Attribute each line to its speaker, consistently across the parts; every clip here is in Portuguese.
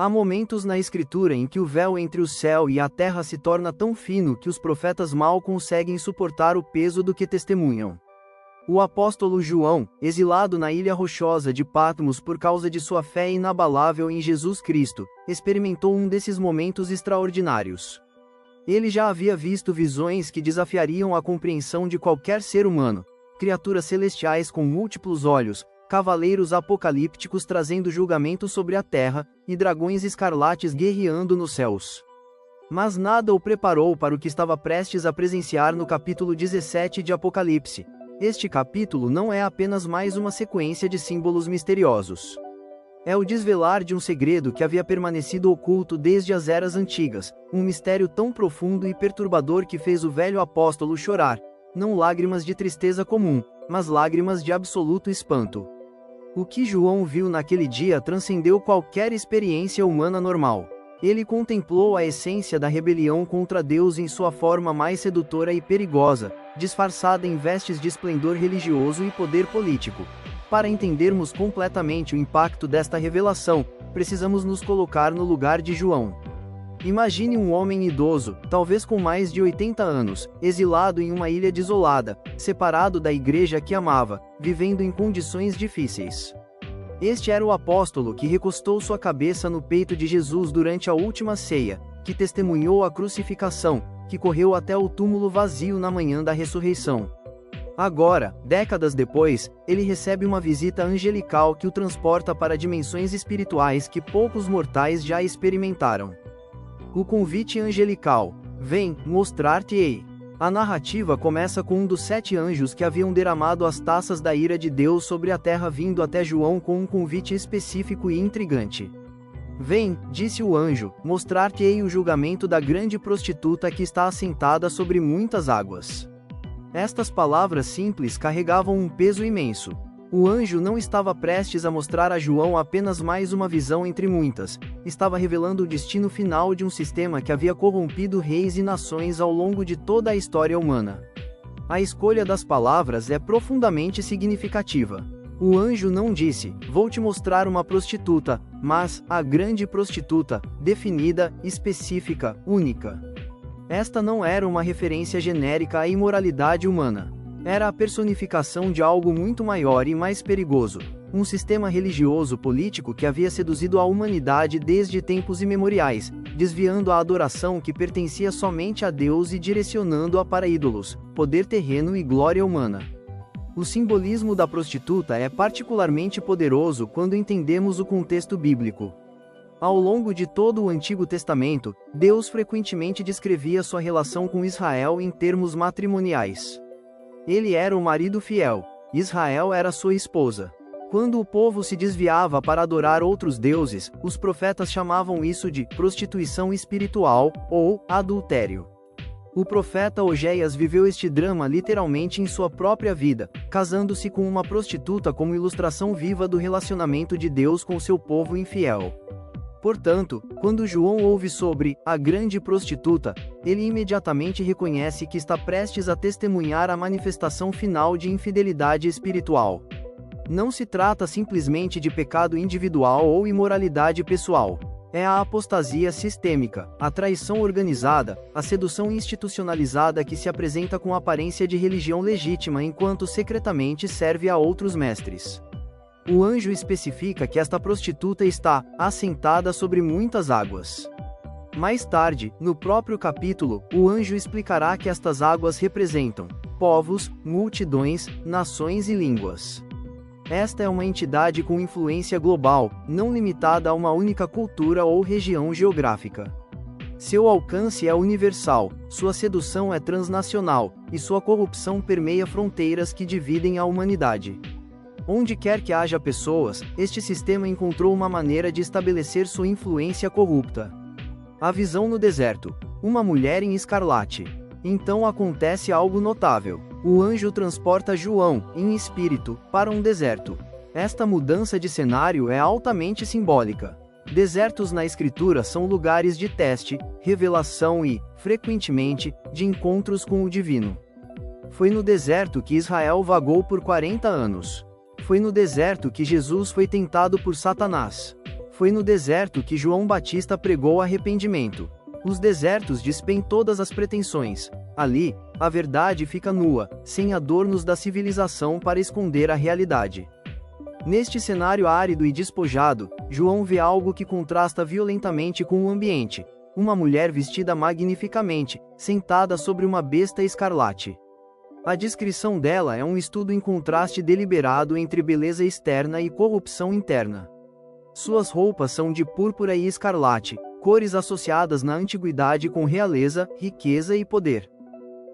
Speaker 1: Há momentos na Escritura em que o véu entre o céu e a terra se torna tão fino que os profetas mal conseguem suportar o peso do que testemunham. O apóstolo João, exilado na ilha rochosa de Patmos por causa de sua fé inabalável em Jesus Cristo, experimentou um desses momentos extraordinários. Ele já havia visto visões que desafiariam a compreensão de qualquer ser humano, criaturas celestiais com múltiplos olhos, cavaleiros apocalípticos trazendo julgamento sobre a terra, e dragões escarlates guerreando nos céus. Mas nada o preparou para o que estava prestes a presenciar no capítulo 17 de Apocalipse. Este capítulo não é apenas mais uma sequência de símbolos misteriosos. É o desvelar de um segredo que havia permanecido oculto desde as eras antigas, um mistério tão profundo e perturbador que fez o velho apóstolo chorar, não lágrimas de tristeza comum, mas lágrimas de absoluto espanto. O que João viu naquele dia transcendeu qualquer experiência humana normal. Ele contemplou a essência da rebelião contra Deus em sua forma mais sedutora e perigosa, disfarçada em vestes de esplendor religioso e poder político. Para entendermos completamente o impacto desta revelação, precisamos nos colocar no lugar de João. Imagine um homem idoso, talvez com mais de 80 anos, exilado em uma ilha desolada, separado da igreja que amava, vivendo em condições difíceis. Este era o apóstolo que recostou sua cabeça no peito de Jesus durante a última ceia, que testemunhou a crucificação, que correu até o túmulo vazio na manhã da ressurreição. Agora, décadas depois, ele recebe uma visita angelical que o transporta para dimensões espirituais que poucos mortais já experimentaram. O convite angelical: vem, mostrar-te-ei. A narrativa começa com um dos 7 anjos que haviam derramado as taças da ira de Deus sobre a terra vindo até João com um convite específico e intrigante. Vem, disse o anjo, mostrar-te-ei o julgamento da grande prostituta que está assentada sobre muitas águas. Estas palavras simples carregavam um peso imenso. O anjo não estava prestes a mostrar a João apenas mais uma visão entre muitas, estava revelando o destino final de um sistema que havia corrompido reis e nações ao longo de toda a história humana. A escolha das palavras é profundamente significativa. O anjo não disse, vou te mostrar uma prostituta, mas, a grande prostituta, definida, específica, única. Esta não era uma referência genérica à imoralidade humana. Era a personificação de algo muito maior e mais perigoso, um sistema religioso político que havia seduzido a humanidade desde tempos imemoriais, desviando a adoração que pertencia somente a Deus e direcionando-a para ídolos, poder terreno e glória humana. O simbolismo da prostituta é particularmente poderoso quando entendemos o contexto bíblico. Ao longo de todo o Antigo Testamento, Deus frequentemente descrevia sua relação com Israel em termos matrimoniais. Ele era o marido fiel, Israel era sua esposa. Quando o povo se desviava para adorar outros deuses, os profetas chamavam isso de prostituição espiritual, ou adultério. O profeta Ogeias viveu este drama literalmente em sua própria vida, casando-se com uma prostituta como ilustração viva do relacionamento de Deus com seu povo infiel. Portanto, quando João ouve sobre a grande prostituta, ele imediatamente reconhece que está prestes a testemunhar a manifestação final de infidelidade espiritual. Não se trata simplesmente de pecado individual ou imoralidade pessoal. É a apostasia sistêmica, a traição organizada, a sedução institucionalizada que se apresenta com aparência de religião legítima enquanto secretamente serve a outros mestres. O anjo especifica que esta prostituta está assentada sobre muitas águas. Mais tarde, no próprio capítulo, o anjo explicará que estas águas representam povos, multidões, nações e línguas. Esta é uma entidade com influência global, não limitada a uma única cultura ou região geográfica. Seu alcance é universal, sua sedução é transnacional, e sua corrupção permeia fronteiras que dividem a humanidade. Onde quer que haja pessoas, este sistema encontrou uma maneira de estabelecer sua influência corrupta. A visão no deserto. Uma mulher em escarlate. Então acontece algo notável. O anjo transporta João, em espírito, para um deserto. Esta mudança de cenário é altamente simbólica. Desertos na Escritura são lugares de teste, revelação e, frequentemente, de encontros com o divino. Foi no deserto que Israel vagou por 40 anos. Foi no deserto que Jesus foi tentado por Satanás. Foi no deserto que João Batista pregou arrependimento. Os desertos despem todas as pretensões. Ali, a verdade fica nua, sem adornos da civilização para esconder a realidade. Neste cenário árido e despojado, João vê algo que contrasta violentamente com o ambiente. Uma mulher vestida magnificamente, sentada sobre uma besta escarlate. A descrição dela é um estudo em contraste deliberado entre beleza externa e corrupção interna. Suas roupas são de púrpura e escarlate, cores associadas na antiguidade com realeza, riqueza e poder.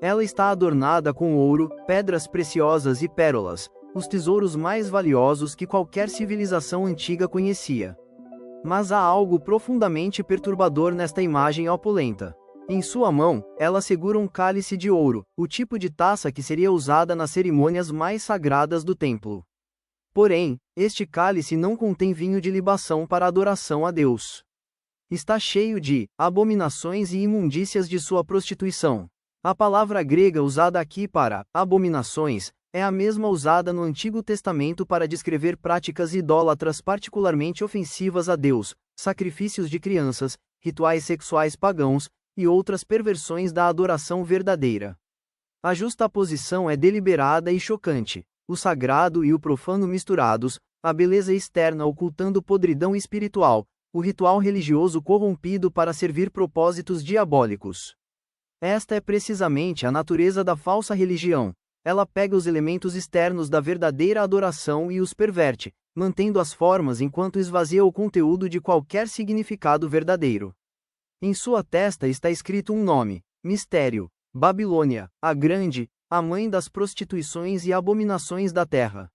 Speaker 1: Ela está adornada com ouro, pedras preciosas e pérolas, os tesouros mais valiosos que qualquer civilização antiga conhecia. Mas há algo profundamente perturbador nesta imagem opulenta. Em sua mão, ela segura um cálice de ouro, o tipo de taça que seria usada nas cerimônias mais sagradas do templo. Porém, este cálice não contém vinho de libação para adoração a Deus. Está cheio de abominações e imundícias de sua prostituição. A palavra grega usada aqui para abominações é a mesma usada no Antigo Testamento para descrever práticas idólatras particularmente ofensivas a Deus, sacrifícios de crianças, rituais sexuais pagãos e outras perversões da adoração verdadeira. A justaposição é deliberada e chocante. O sagrado e o profano misturados, a beleza externa ocultando podridão espiritual, o ritual religioso corrompido para servir propósitos diabólicos. Esta é precisamente a natureza da falsa religião. Ela pega os elementos externos da verdadeira adoração e os perverte, mantendo as formas enquanto esvazia o conteúdo de qualquer significado verdadeiro. Em sua testa está escrito um nome: Mistério, Babilônia, a Grande, a mãe das prostituições e abominações da terra.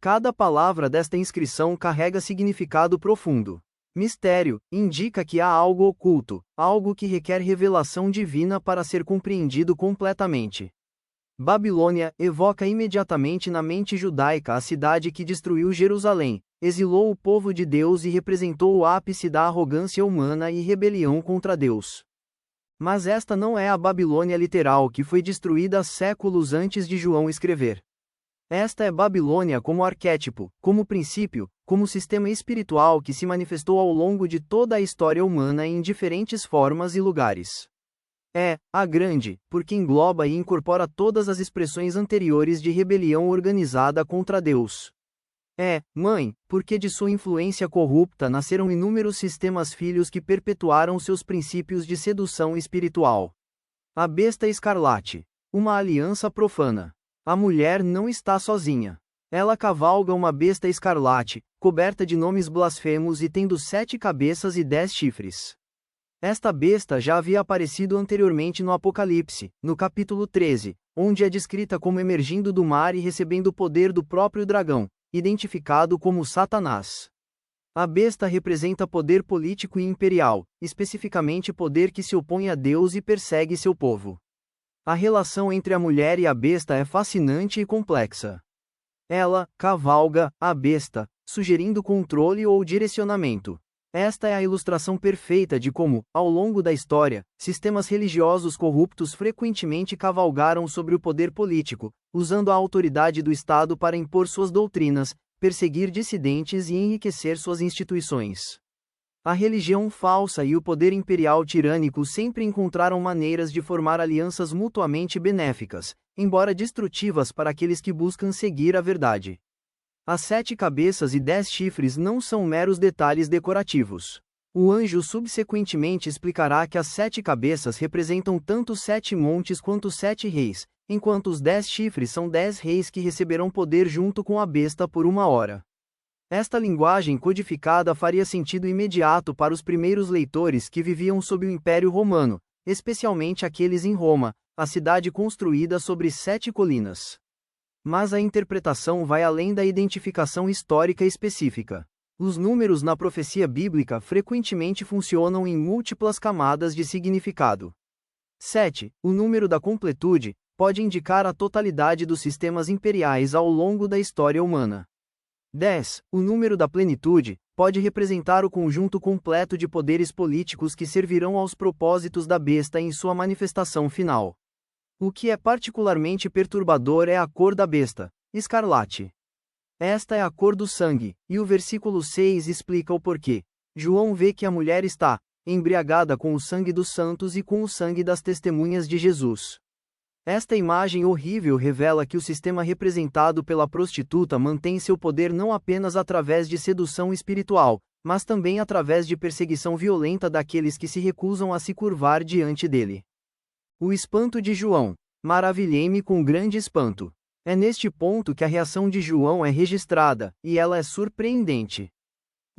Speaker 1: Cada palavra desta inscrição carrega significado profundo. Mistério indica que há algo oculto, algo que requer revelação divina para ser compreendido completamente. Babilônia evoca imediatamente na mente judaica a cidade que destruiu Jerusalém, exilou o povo de Deus e representou o ápice da arrogância humana e rebelião contra Deus. Mas esta não é a Babilônia literal que foi destruída séculos antes de João escrever. Esta é Babilônia como arquétipo, como princípio, como sistema espiritual que se manifestou ao longo de toda a história humana em diferentes formas e lugares. É a Grande, porque engloba e incorpora todas as expressões anteriores de rebelião organizada contra Deus. É Mãe, porque de sua influência corrupta nasceram inúmeros sistemas filhos que perpetuaram seus princípios de sedução espiritual. A besta escarlate. Uma aliança profana. A mulher não está sozinha. Ela cavalga uma besta escarlate, coberta de nomes blasfemos e tendo 7 cabeças e 10 chifres. Esta besta já havia aparecido anteriormente no Apocalipse, no capítulo 13, onde é descrita como emergindo do mar e recebendo o poder do próprio dragão, identificado como Satanás. A besta representa poder político e imperial, especificamente poder que se opõe a Deus e persegue seu povo. A relação entre a mulher e a besta é fascinante e complexa. Ela cavalga a besta, sugerindo controle ou direcionamento. Esta é a ilustração perfeita de como, ao longo da história, sistemas religiosos corruptos frequentemente cavalgaram sobre o poder político, usando a autoridade do Estado para impor suas doutrinas, perseguir dissidentes e enriquecer suas instituições. A religião falsa e o poder imperial tirânico sempre encontraram maneiras de formar alianças mutuamente benéficas, embora destrutivas para aqueles que buscam seguir a verdade. As 7 cabeças e 10 chifres não são meros detalhes decorativos. O anjo subsequentemente explicará que as 7 cabeças representam tanto os 7 montes quanto os 7 reis, enquanto os 10 chifres são 10 reis que receberão poder junto com a besta por 1 hora. Esta linguagem codificada faria sentido imediato para os primeiros leitores que viviam sob o Império Romano, especialmente aqueles em Roma, a cidade construída sobre 7 colinas. Mas a interpretação vai além da identificação histórica específica. Os números na profecia bíblica frequentemente funcionam em múltiplas camadas de significado. 7. O número da completude pode indicar a totalidade dos sistemas imperiais ao longo da história humana. 10. O número da plenitude pode representar o conjunto completo de poderes políticos que servirão aos propósitos da besta em sua manifestação final. O que é particularmente perturbador é a cor da besta, escarlate. Esta é a cor do sangue, e o versículo 6 explica o porquê. João vê que a mulher está embriagada com o sangue dos santos e com o sangue das testemunhas de Jesus. Esta imagem horrível revela que o sistema representado pela prostituta mantém seu poder não apenas através de sedução espiritual, mas também através de perseguição violenta daqueles que se recusam a se curvar diante dele. O espanto de João. Maravilhei-me com grande espanto. É neste ponto que a reação de João é registrada, e ela é surpreendente.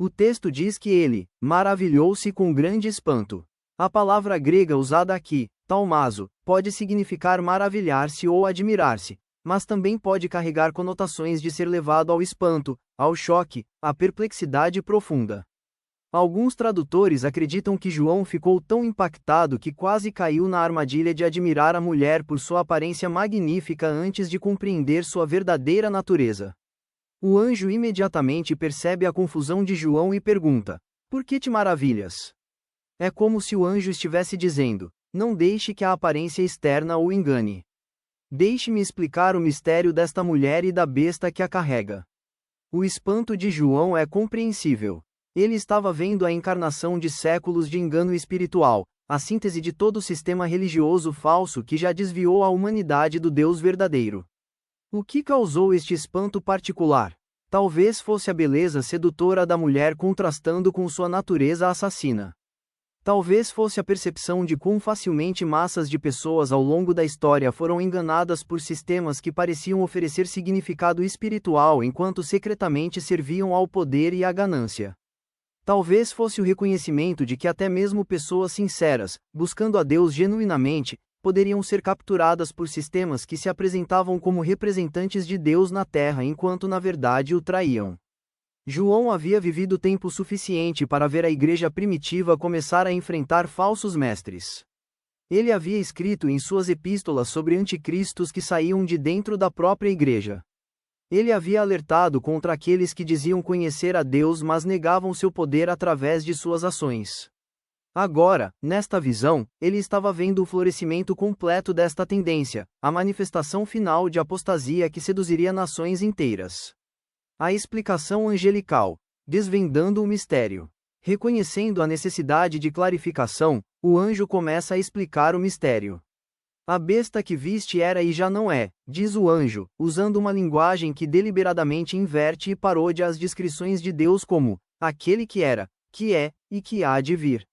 Speaker 1: O texto diz que ele maravilhou-se com grande espanto. A palavra grega usada aqui, taumazo, pode significar maravilhar-se ou admirar-se, mas também pode carregar conotações de ser levado ao espanto, ao choque, à perplexidade profunda. Alguns tradutores acreditam que João ficou tão impactado que quase caiu na armadilha de admirar a mulher por sua aparência magnífica antes de compreender sua verdadeira natureza. O anjo imediatamente percebe a confusão de João e pergunta: por que te maravilhas? É como se o anjo estivesse dizendo: não deixe que a aparência externa o engane. Deixe-me explicar o mistério desta mulher e da besta que a carrega. O espanto de João é compreensível. Ele estava vendo a encarnação de séculos de engano espiritual, a síntese de todo o sistema religioso falso que já desviou a humanidade do Deus verdadeiro. O que causou este espanto particular? Talvez fosse a beleza sedutora da mulher contrastando com sua natureza assassina. Talvez fosse a percepção de quão facilmente massas de pessoas ao longo da história foram enganadas por sistemas que pareciam oferecer significado espiritual enquanto secretamente serviam ao poder e à ganância. Talvez fosse o reconhecimento de que até mesmo pessoas sinceras, buscando a Deus genuinamente, poderiam ser capturadas por sistemas que se apresentavam como representantes de Deus na Terra enquanto na verdade o traíam. João havia vivido tempo suficiente para ver a igreja primitiva começar a enfrentar falsos mestres. Ele havia escrito em suas epístolas sobre anticristos que saíam de dentro da própria igreja. Ele havia alertado contra aqueles que diziam conhecer a Deus mas negavam seu poder através de suas ações. Agora, nesta visão, ele estava vendo o florescimento completo desta tendência, a manifestação final de apostasia que seduziria nações inteiras. A explicação angelical, desvendando o mistério. Reconhecendo a necessidade de clarificação, o anjo começa a explicar o mistério. A besta que viste era e já não é, diz o anjo, usando uma linguagem que deliberadamente inverte e paródia as descrições de Deus como aquele que era, que é, e que há de vir.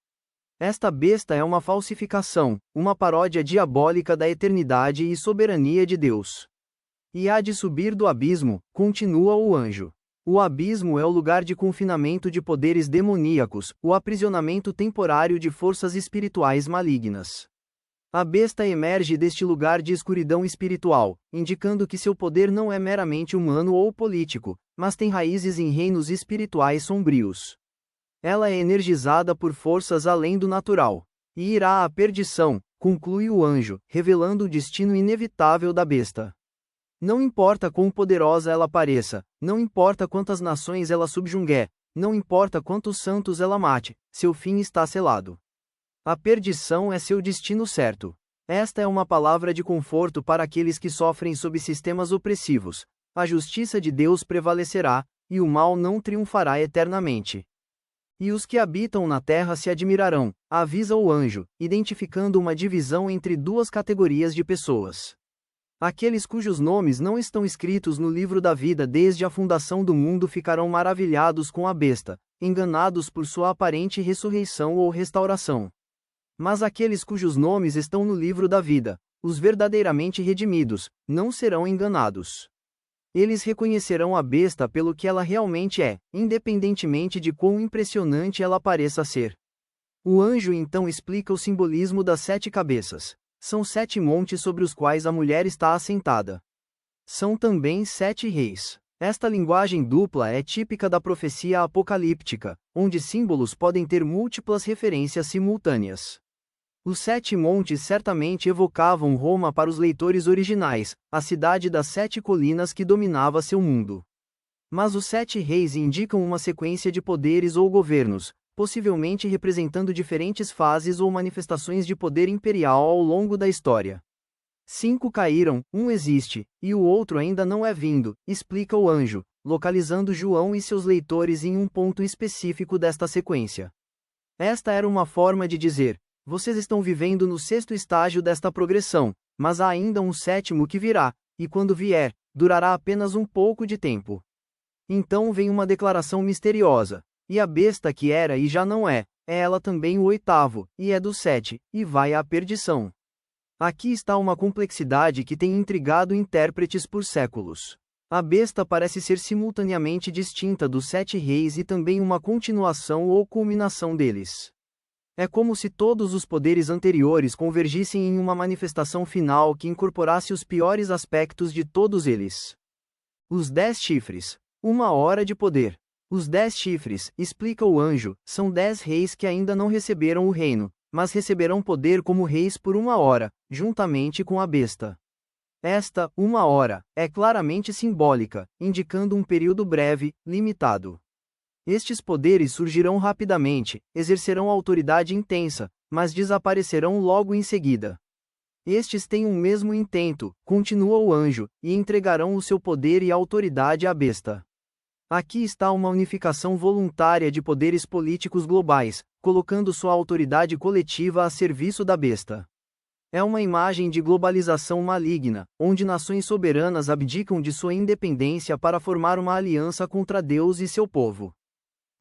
Speaker 1: Esta besta é uma falsificação, uma paródia diabólica da eternidade e soberania de Deus. E há de subir do abismo, continua o anjo. O abismo é o lugar de confinamento de poderes demoníacos, o aprisionamento temporário de forças espirituais malignas. A besta emerge deste lugar de escuridão espiritual, indicando que seu poder não é meramente humano ou político, mas tem raízes em reinos espirituais sombrios. Ela é energizada por forças além do natural. E irá à perdição, conclui o anjo, revelando o destino inevitável da besta. Não importa quão poderosa ela pareça, não importa quantas nações ela subjugue, não importa quantos santos ela mate, seu fim está selado. A perdição é seu destino certo. Esta é uma palavra de conforto para aqueles que sofrem sob sistemas opressivos. A justiça de Deus prevalecerá, e o mal não triunfará eternamente. E os que habitam na terra se admirarão, avisa o anjo, identificando uma divisão entre duas categorias de pessoas. Aqueles cujos nomes não estão escritos no livro da vida desde a fundação do mundo ficarão maravilhados com a besta, enganados por sua aparente ressurreição ou restauração. Mas aqueles cujos nomes estão no livro da vida, os verdadeiramente redimidos, não serão enganados. Eles reconhecerão a besta pelo que ela realmente é, independentemente de quão impressionante ela pareça ser. O anjo então explica o simbolismo das 7 cabeças. São 7 montes sobre os quais a mulher está assentada. São também 7 reis. Esta linguagem dupla é típica da profecia apocalíptica, onde símbolos podem ter múltiplas referências simultâneas. Os 7 montes certamente evocavam Roma para os leitores originais, a cidade das 7 colinas que dominava seu mundo. Mas os 7 reis indicam uma sequência de poderes ou governos, possivelmente representando diferentes fases ou manifestações de poder imperial ao longo da história. 5 caíram, um existe, e o outro ainda não é vindo, explica o anjo, localizando João e seus leitores em um ponto específico desta sequência. Esta era uma forma de dizer: vocês estão vivendo no 6º estágio desta progressão, mas há ainda um 7º que virá, e quando vier, durará apenas um pouco de tempo. Então vem uma declaração misteriosa: e a besta que era e já não é ela também o 8º, e é do 7, e vai à perdição. Aqui está uma complexidade que tem intrigado intérpretes por séculos. A besta parece ser simultaneamente distinta dos 7 reis e também uma continuação ou culminação deles. É como se todos os poderes anteriores convergissem em uma manifestação final que incorporasse os piores aspectos de todos eles. Os 10 chifres. 1 hora de poder. Os 10 chifres, explica o anjo, são 10 reis que ainda não receberam o reino, mas receberão poder como reis por 1 hora, juntamente com a besta. Esta 1 hora é claramente simbólica, indicando um período breve, limitado. Estes poderes surgirão rapidamente, exercerão autoridade intensa, mas desaparecerão logo em seguida. Estes têm um mesmo intento, continua o anjo, e entregarão o seu poder e autoridade à besta. Aqui está uma unificação voluntária de poderes políticos globais, colocando sua autoridade coletiva a serviço da besta. É uma imagem de globalização maligna, onde nações soberanas abdicam de sua independência para formar uma aliança contra Deus e seu povo.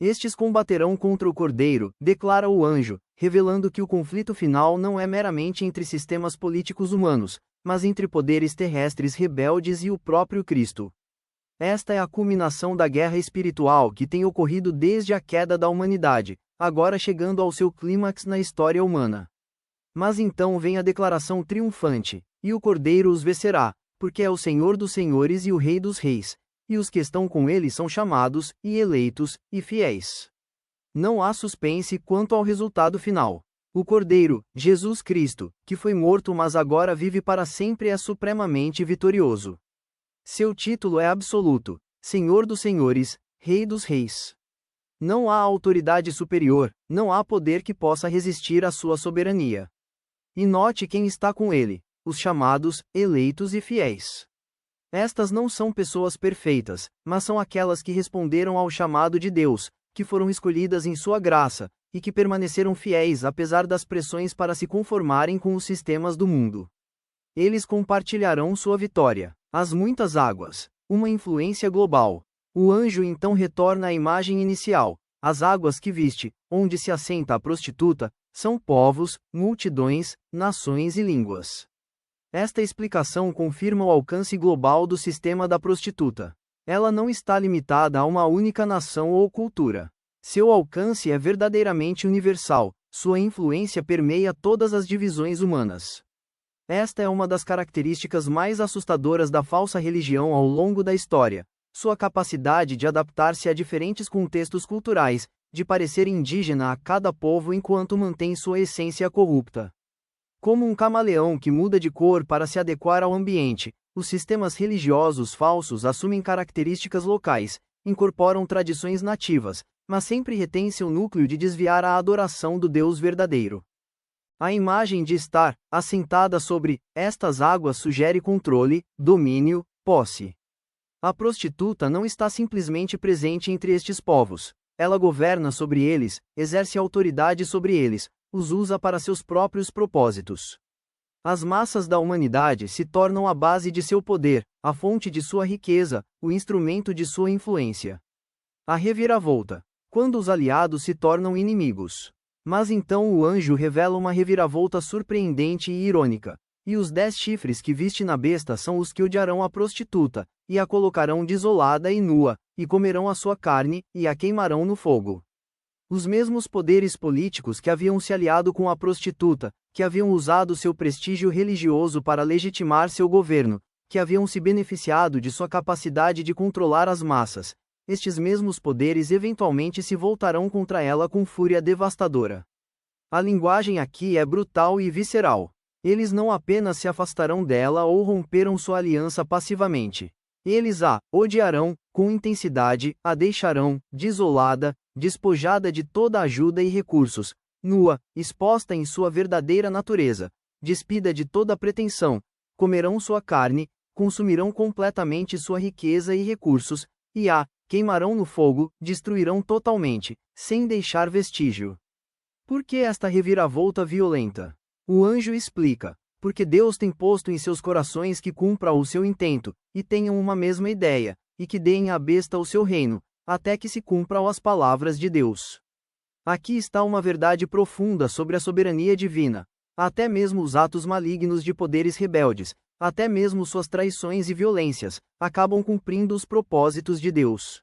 Speaker 1: Estes combaterão contra o Cordeiro, declara o anjo, revelando que o conflito final não é meramente entre sistemas políticos humanos, mas entre poderes terrestres rebeldes e o próprio Cristo. Esta é a culminação da guerra espiritual que tem ocorrido desde a queda da humanidade, agora chegando ao seu clímax na história humana. Mas então vem a declaração triunfante: e o Cordeiro os vencerá, porque é o Senhor dos senhores e o Rei dos reis, e os que estão com ele são chamados, e eleitos, e fiéis. Não há suspense quanto ao resultado final. O Cordeiro, Jesus Cristo, que foi morto mas agora vive para sempre, é supremamente vitorioso. Seu título é absoluto: Senhor dos senhores, Rei dos reis. Não há autoridade superior, não há poder que possa resistir à sua soberania. E note quem está com ele: os chamados, eleitos e fiéis. Estas não são pessoas perfeitas, mas são aquelas que responderam ao chamado de Deus, que foram escolhidas em sua graça, e que permaneceram fiéis apesar das pressões para se conformarem com os sistemas do mundo. Eles compartilharão sua vitória. As muitas águas. Uma influência global. O anjo então retorna à imagem inicial: as águas que viste, onde se assenta a prostituta, são povos, multidões, nações e línguas. Esta explicação confirma o alcance global do sistema da prostituta. Ela não está limitada a uma única nação ou cultura. Seu alcance é verdadeiramente universal, sua influência permeia todas as divisões humanas. Esta é uma das características mais assustadoras da falsa religião ao longo da história: sua capacidade de adaptar-se a diferentes contextos culturais, de parecer indígena a cada povo enquanto mantém sua essência corrupta. Como um camaleão que muda de cor para se adequar ao ambiente, os sistemas religiosos falsos assumem características locais, incorporam tradições nativas, mas sempre retêm seu núcleo de desviar a adoração do Deus verdadeiro. A imagem de estar assentada sobre estas águas sugere controle, domínio, posse. A prostituta não está simplesmente presente entre estes povos. Ela governa sobre eles, exerce autoridade sobre eles, os usa para seus próprios propósitos. As massas da humanidade se tornam a base de seu poder, a fonte de sua riqueza, o instrumento de sua influência. A reviravolta. Quando os aliados se tornam inimigos. Mas então o anjo revela uma reviravolta surpreendente e irônica: e os 10 chifres que viste na besta são os que odiarão a prostituta, e a colocarão desolada e nua, e comerão a sua carne, e a queimarão no fogo. Os mesmos poderes políticos que haviam se aliado com a prostituta, que haviam usado seu prestígio religioso para legitimar seu governo, que haviam se beneficiado de sua capacidade de controlar as massas, estes mesmos poderes eventualmente se voltarão contra ela com fúria devastadora. A linguagem aqui é brutal e visceral. Eles não apenas se afastarão dela ou romperam sua aliança passivamente. Eles a odiarão, com intensidade, a deixarão, desolada, despojada de toda ajuda e recursos, nua, exposta em sua verdadeira natureza, despida de toda pretensão, comerão sua carne, consumirão completamente sua riqueza e recursos, e a queimarão no fogo, destruirão totalmente, sem deixar vestígio. Por que esta reviravolta violenta? O anjo explica: porque Deus tem posto em seus corações que cumpra o seu intento, e tenham uma mesma ideia, e que deem à besta o seu reino, até que se cumpram as palavras de Deus. Aqui está uma verdade profunda sobre a soberania divina. Até mesmo os atos malignos de poderes rebeldes, até mesmo suas traições e violências, acabam cumprindo os propósitos de Deus.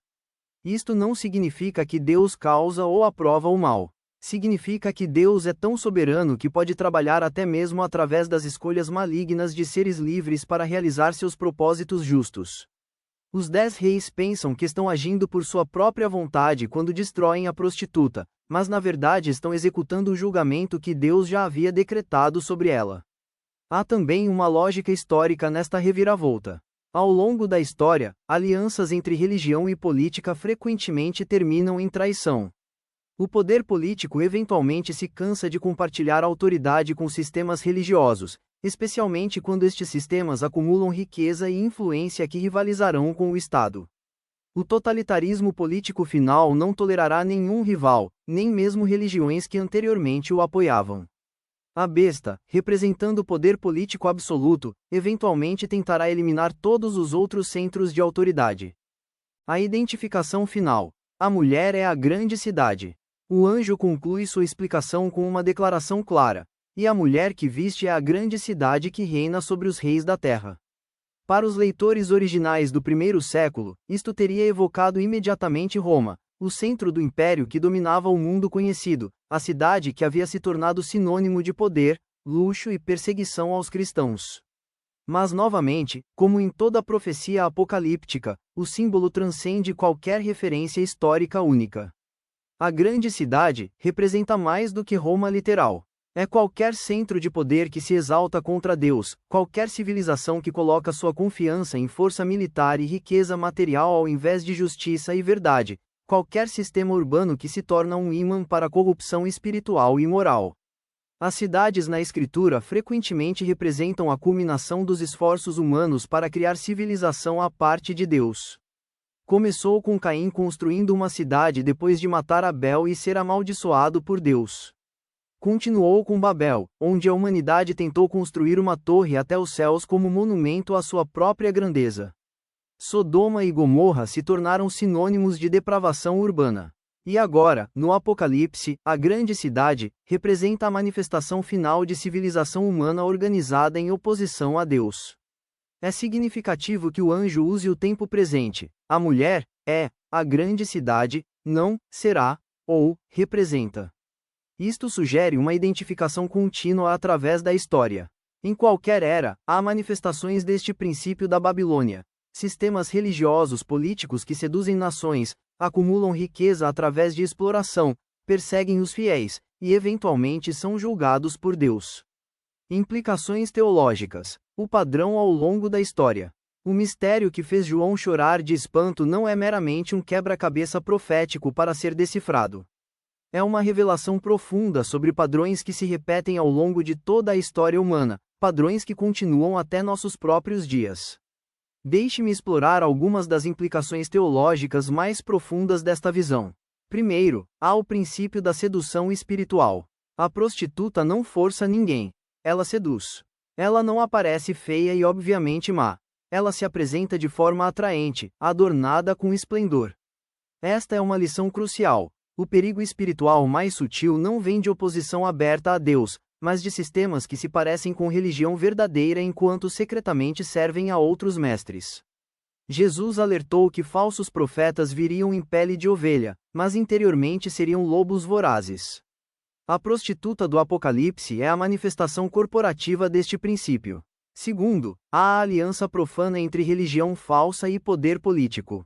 Speaker 1: Isto não significa que Deus causa ou aprova o mal. Significa que Deus é tão soberano que pode trabalhar até mesmo através das escolhas malignas de seres livres para realizar seus propósitos justos. Os 10 reis pensam que estão agindo por sua própria vontade quando destroem a prostituta, mas na verdade estão executando o julgamento que Deus já havia decretado sobre ela. Há também uma lógica histórica nesta reviravolta. Ao longo da história, alianças entre religião e política frequentemente terminam em traição. O poder político eventualmente se cansa de compartilhar autoridade com sistemas religiosos, especialmente quando estes sistemas acumulam riqueza e influência que rivalizarão com o Estado. O totalitarismo político final não tolerará nenhum rival, nem mesmo religiões que anteriormente o apoiavam. A besta, representando o poder político absoluto, eventualmente tentará eliminar todos os outros centros de autoridade. A identificação final: a mulher é a grande cidade. O anjo conclui sua explicação com uma declaração clara: e a mulher que viste é a grande cidade que reina sobre os reis da terra. Para os leitores originais do primeiro século, isto teria evocado imediatamente Roma, o centro do império que dominava o mundo conhecido, a cidade que havia se tornado sinônimo de poder, luxo e perseguição aos cristãos. Mas novamente, como em toda profecia apocalíptica, o símbolo transcende qualquer referência histórica única. A grande cidade representa mais do que Roma literal. É qualquer centro de poder que se exalta contra Deus, qualquer civilização que coloca sua confiança em força militar e riqueza material ao invés de justiça e verdade, qualquer sistema urbano que se torna um ímã para a corrupção espiritual e moral. As cidades na Escritura frequentemente representam a culminação dos esforços humanos para criar civilização à parte de Deus. Começou com Caim construindo uma cidade depois de matar Abel e ser amaldiçoado por Deus. Continuou com Babel, onde a humanidade tentou construir uma torre até os céus como monumento à sua própria grandeza. Sodoma e Gomorra se tornaram sinônimos de depravação urbana. E agora, no Apocalipse, a grande cidade representa a manifestação final de civilização humana organizada em oposição a Deus. É significativo que o anjo use o tempo presente. A mulher é a grande cidade, não será ou representa. Isto sugere uma identificação contínua através da história. Em qualquer era, há manifestações deste princípio da Babilônia. Sistemas religiosos políticos que seduzem nações, acumulam riqueza através de exploração, perseguem os fiéis, e eventualmente são julgados por Deus. Implicações teológicas. O padrão ao longo da história. O mistério que fez João chorar de espanto não é meramente um quebra-cabeça profético para ser decifrado. É uma revelação profunda sobre padrões que se repetem ao longo de toda a história humana, padrões que continuam até nossos próprios dias. Deixe-me explorar algumas das implicações teológicas mais profundas desta visão. Primeiro, há o princípio da sedução espiritual. A prostituta não força ninguém. Ela seduz. Ela não aparece feia e obviamente má. Ela se apresenta de forma atraente, adornada com esplendor. Esta é uma lição crucial. O perigo espiritual mais sutil não vem de oposição aberta a Deus, mas de sistemas que se parecem com religião verdadeira enquanto secretamente servem a outros mestres. Jesus alertou que falsos profetas viriam em pele de ovelha, mas interiormente seriam lobos vorazes. A prostituta do Apocalipse é a manifestação corporativa deste princípio. Segundo, há a aliança profana entre religião falsa e poder político.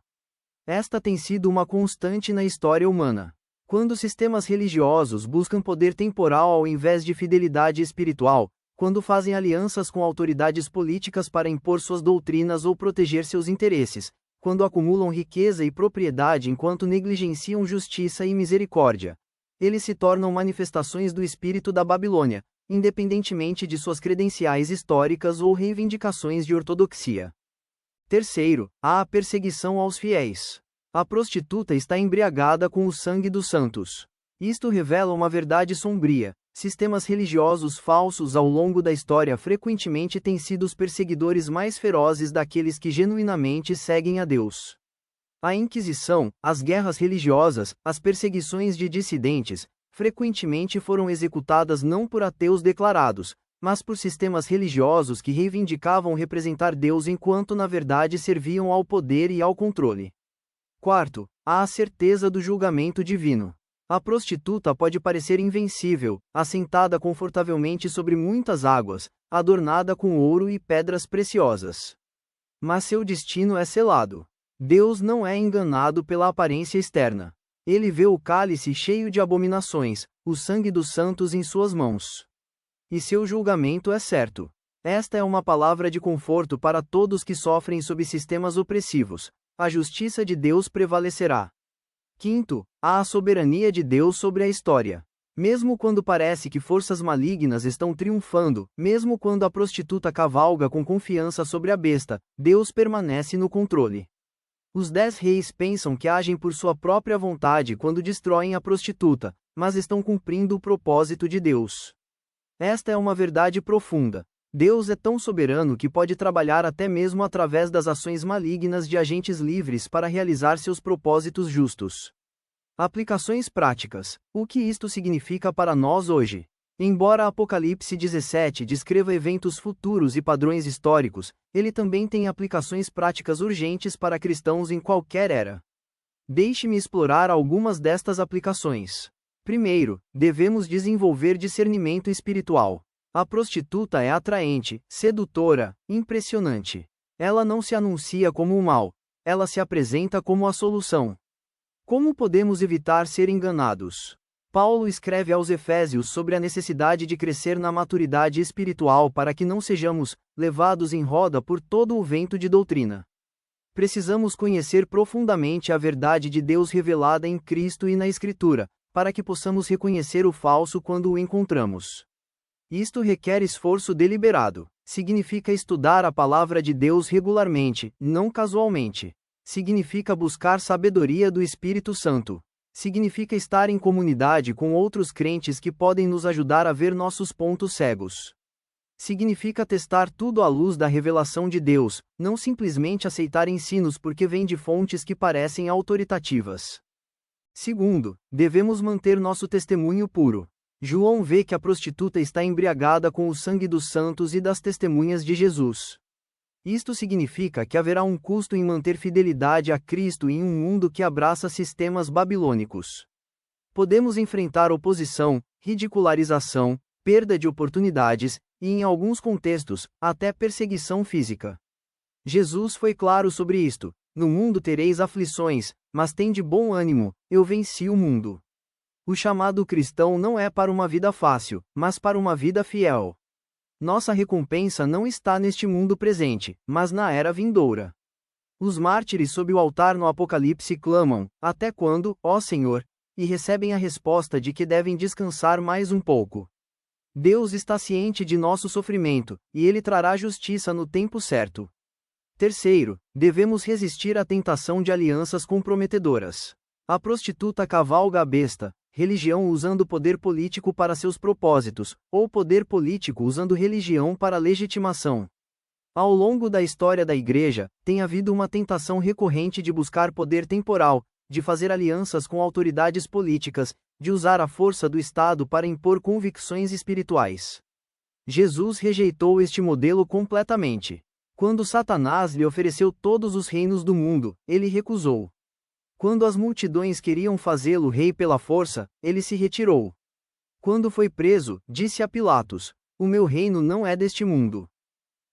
Speaker 1: Esta tem sido uma constante na história humana. Quando sistemas religiosos buscam poder temporal ao invés de fidelidade espiritual, quando fazem alianças com autoridades políticas para impor suas doutrinas ou proteger seus interesses, quando acumulam riqueza e propriedade enquanto negligenciam justiça e misericórdia, eles se tornam manifestações do espírito da Babilônia, independentemente de suas credenciais históricas ou reivindicações de ortodoxia. Terceiro, há a perseguição aos fiéis. A prostituta está embriagada com o sangue dos santos. Isto revela uma verdade sombria. Sistemas religiosos falsos ao longo da história frequentemente têm sido os perseguidores mais ferozes daqueles que genuinamente seguem a Deus. A Inquisição, as guerras religiosas, as perseguições de dissidentes, frequentemente foram executadas não por ateus declarados, mas por sistemas religiosos que reivindicavam representar Deus enquanto na verdade serviam ao poder e ao controle. Quarto, há a certeza do julgamento divino. A prostituta pode parecer invencível, assentada confortavelmente sobre muitas águas, adornada com ouro e pedras preciosas. Mas seu destino é selado. Deus não é enganado pela aparência externa. Ele vê o cálice cheio de abominações, o sangue dos santos em suas mãos. E seu julgamento é certo. Esta é uma palavra de conforto para todos que sofrem sob sistemas opressivos. A justiça de Deus prevalecerá. Quinto, há a soberania de Deus sobre a história. Mesmo quando parece que forças malignas estão triunfando, mesmo quando a prostituta cavalga com confiança sobre a besta, Deus permanece no controle. Os 10 reis pensam que agem por sua própria vontade quando destroem a prostituta, mas estão cumprindo o propósito de Deus. Esta é uma verdade profunda. Deus é tão soberano que pode trabalhar até mesmo através das ações malignas de agentes livres para realizar seus propósitos justos. Aplicações práticas. O que isto significa para nós hoje? Embora Apocalipse 17 descreva eventos futuros e padrões históricos, ele também tem aplicações práticas urgentes para cristãos em qualquer era. Deixe-me explorar algumas destas aplicações. Primeiro, devemos desenvolver discernimento espiritual. A prostituta é atraente, sedutora, impressionante. Ela não se anuncia como o mal, ela se apresenta como a solução. Como podemos evitar ser enganados? Paulo escreve aos Efésios sobre a necessidade de crescer na maturidade espiritual para que não sejamos levados em roda por todo o vento de doutrina. Precisamos conhecer profundamente a verdade de Deus revelada em Cristo e na Escritura, para que possamos reconhecer o falso quando o encontramos. Isto requer esforço deliberado. Significa estudar a palavra de Deus regularmente, não casualmente. Significa buscar sabedoria do Espírito Santo. Significa estar em comunidade com outros crentes que podem nos ajudar a ver nossos pontos cegos. Significa testar tudo à luz da revelação de Deus, não simplesmente aceitar ensinos porque vêm de fontes que parecem autoritativas. Segundo, devemos manter nosso testemunho puro. João vê que a prostituta está embriagada com o sangue dos santos e das testemunhas de Jesus. Isto significa que haverá um custo em manter fidelidade a Cristo em um mundo que abraça sistemas babilônicos. Podemos enfrentar oposição, ridicularização, perda de oportunidades, e em alguns contextos, até perseguição física. Jesus foi claro sobre isto: no mundo tereis aflições, mas tende bom ânimo, eu venci o mundo. O chamado cristão não é para uma vida fácil, mas para uma vida fiel. Nossa recompensa não está neste mundo presente, mas na era vindoura. Os mártires sob o altar no Apocalipse clamam: até quando, ó Senhor? E recebem a resposta de que devem descansar mais um pouco. Deus está ciente de nosso sofrimento, e Ele trará justiça no tempo certo. Terceiro, devemos resistir à tentação de alianças comprometedoras. A prostituta cavalga a besta, religião usando poder político para seus propósitos, ou poder político usando religião para legitimação. Ao longo da história da Igreja, tem havido uma tentação recorrente de buscar poder temporal, de fazer alianças com autoridades políticas, de usar a força do Estado para impor convicções espirituais. Jesus rejeitou este modelo completamente. Quando Satanás lhe ofereceu todos os reinos do mundo, ele recusou. Quando as multidões queriam fazê-lo rei pela força, ele se retirou. Quando foi preso, disse a Pilatos: o meu reino não é deste mundo.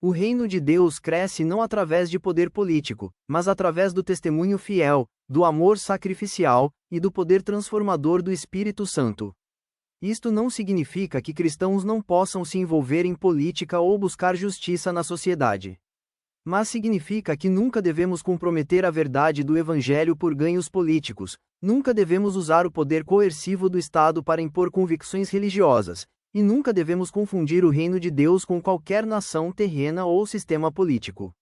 Speaker 1: O reino de Deus cresce não através de poder político, mas através do testemunho fiel, do amor sacrificial, e do poder transformador do Espírito Santo. Isto não significa que cristãos não possam se envolver em política ou buscar justiça na sociedade. Mas significa que nunca devemos comprometer a verdade do Evangelho por ganhos políticos, nunca devemos usar o poder coercivo do Estado para impor convicções religiosas, e nunca devemos confundir o reino de Deus com qualquer nação terrena ou sistema político.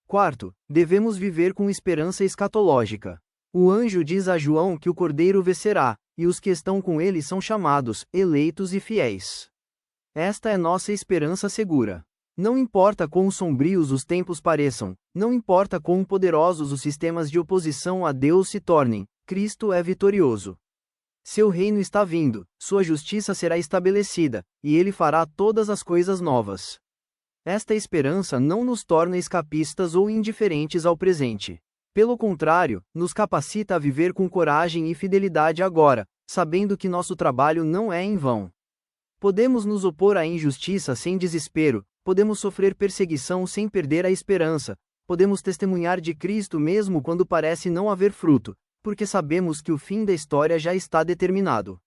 Speaker 1: Quarto, devemos viver com esperança escatológica. O anjo diz a João que o Cordeiro vencerá, e os que estão com ele são chamados, eleitos e fiéis. Esta é nossa esperança segura. Não importa quão sombrios os tempos pareçam, não importa quão poderosos os sistemas de oposição a Deus se tornem, Cristo é vitorioso. Seu reino está vindo, sua justiça será estabelecida, e ele fará todas as coisas novas. Esta esperança não nos torna escapistas ou indiferentes ao presente. Pelo contrário, nos capacita a viver com coragem e fidelidade agora, sabendo que nosso trabalho não é em vão. Podemos nos opor à injustiça sem desespero, podemos sofrer perseguição sem perder a esperança, podemos testemunhar de Cristo mesmo quando parece não haver fruto, porque sabemos que o fim da história já está determinado.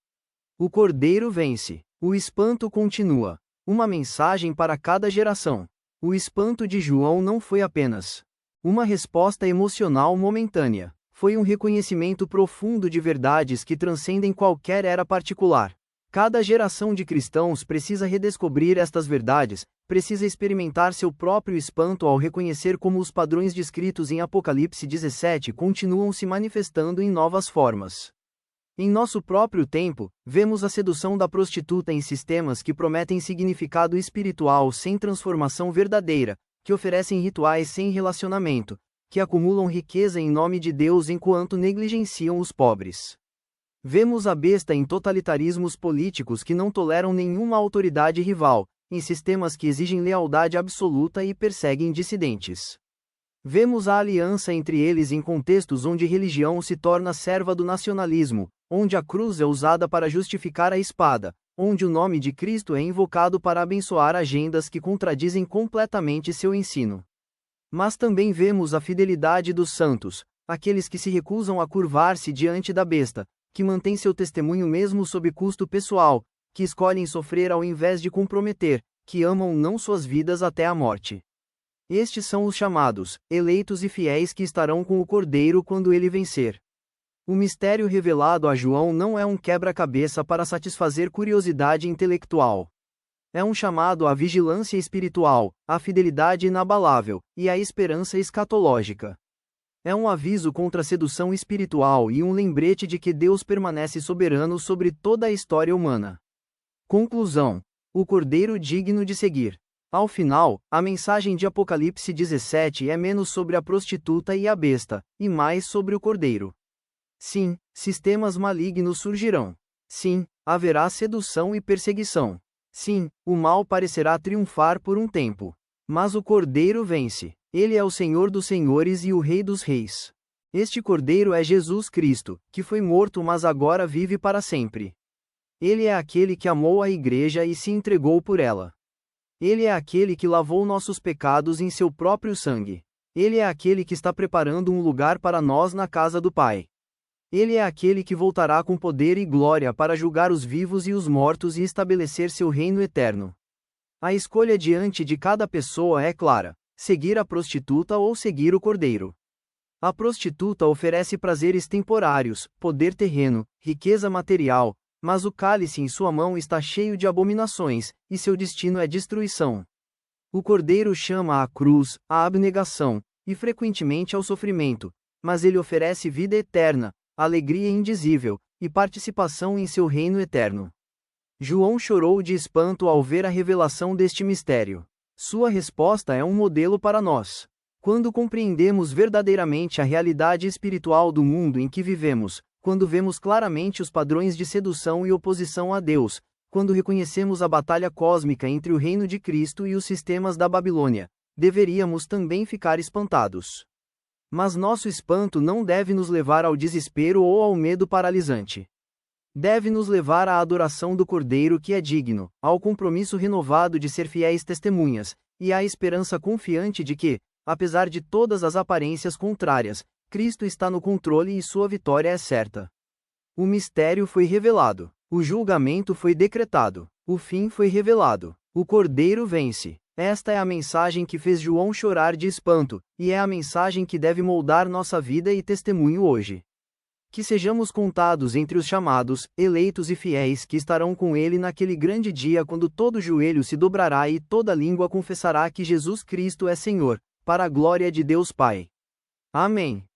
Speaker 1: O Cordeiro vence. O espanto continua. Uma mensagem para cada geração. O espanto de João não foi apenas uma resposta emocional momentânea. Foi um reconhecimento profundo de verdades que transcendem qualquer era particular. Cada geração de cristãos precisa redescobrir estas verdades, precisa experimentar seu próprio espanto ao reconhecer como os padrões descritos em Apocalipse 17 continuam se manifestando em novas formas. Em nosso próprio tempo, vemos a sedução da prostituta em sistemas que prometem significado espiritual sem transformação verdadeira, que oferecem rituais sem relacionamento, que acumulam riqueza em nome de Deus enquanto negligenciam os pobres. Vemos a besta em totalitarismos políticos que não toleram nenhuma autoridade rival, em sistemas que exigem lealdade absoluta e perseguem dissidentes. Vemos a aliança entre eles em contextos onde religião se torna serva do nacionalismo, onde a cruz é usada para justificar a espada, onde o nome de Cristo é invocado para abençoar agendas que contradizem completamente seu ensino. Mas também vemos a fidelidade dos santos, aqueles que se recusam a curvar-se diante da besta, que mantêm seu testemunho mesmo sob custo pessoal, que escolhem sofrer ao invés de comprometer, que amam não suas vidas até a morte. Estes são os chamados, eleitos e fiéis que estarão com o Cordeiro quando ele vencer. O mistério revelado a João não é um quebra-cabeça para satisfazer curiosidade intelectual. É um chamado à vigilância espiritual, à fidelidade inabalável, e à esperança escatológica. É um aviso contra a sedução espiritual e um lembrete de que Deus permanece soberano sobre toda a história humana. Conclusão: o Cordeiro digno de seguir. Ao final, a mensagem de Apocalipse 17 é menos sobre a prostituta e a besta, e mais sobre o Cordeiro. Sim, sistemas malignos surgirão. Sim, haverá sedução e perseguição. Sim, o mal parecerá triunfar por um tempo. Mas o Cordeiro vence. Ele é o Senhor dos senhores e o Rei dos reis. Este Cordeiro é Jesus Cristo, que foi morto mas agora vive para sempre. Ele é aquele que amou a Igreja e se entregou por ela. Ele é aquele que lavou nossos pecados em seu próprio sangue. Ele é aquele que está preparando um lugar para nós na casa do Pai. Ele é aquele que voltará com poder e glória para julgar os vivos e os mortos e estabelecer seu reino eterno. A escolha diante de cada pessoa é clara: seguir a prostituta ou seguir o Cordeiro. A prostituta oferece prazeres temporários, poder terreno, riqueza material, mas o cálice em sua mão está cheio de abominações, e seu destino é destruição. O Cordeiro chama à cruz, à abnegação, e frequentemente ao sofrimento, mas ele oferece vida eterna, alegria indizível, e participação em seu reino eterno. João chorou de espanto ao ver a revelação deste mistério. Sua resposta é um modelo para nós. Quando compreendemos verdadeiramente a realidade espiritual do mundo em que vivemos, quando vemos claramente os padrões de sedução e oposição a Deus, quando reconhecemos a batalha cósmica entre o reino de Cristo e os sistemas da Babilônia, deveríamos também ficar espantados. Mas nosso espanto não deve nos levar ao desespero ou ao medo paralisante. Deve nos levar à adoração do Cordeiro que é digno, ao compromisso renovado de ser fiéis testemunhas, e à esperança confiante de que, apesar de todas as aparências contrárias, Cristo está no controle e sua vitória é certa. O mistério foi revelado. O julgamento foi decretado. O fim foi revelado. O Cordeiro vence. Esta é a mensagem que fez João chorar de espanto, e é a mensagem que deve moldar nossa vida e testemunho hoje. Que sejamos contados entre os chamados, eleitos e fiéis que estarão com ele naquele grande dia quando todo joelho se dobrará e toda língua confessará que Jesus Cristo é Senhor, para a glória de Deus Pai. Amém.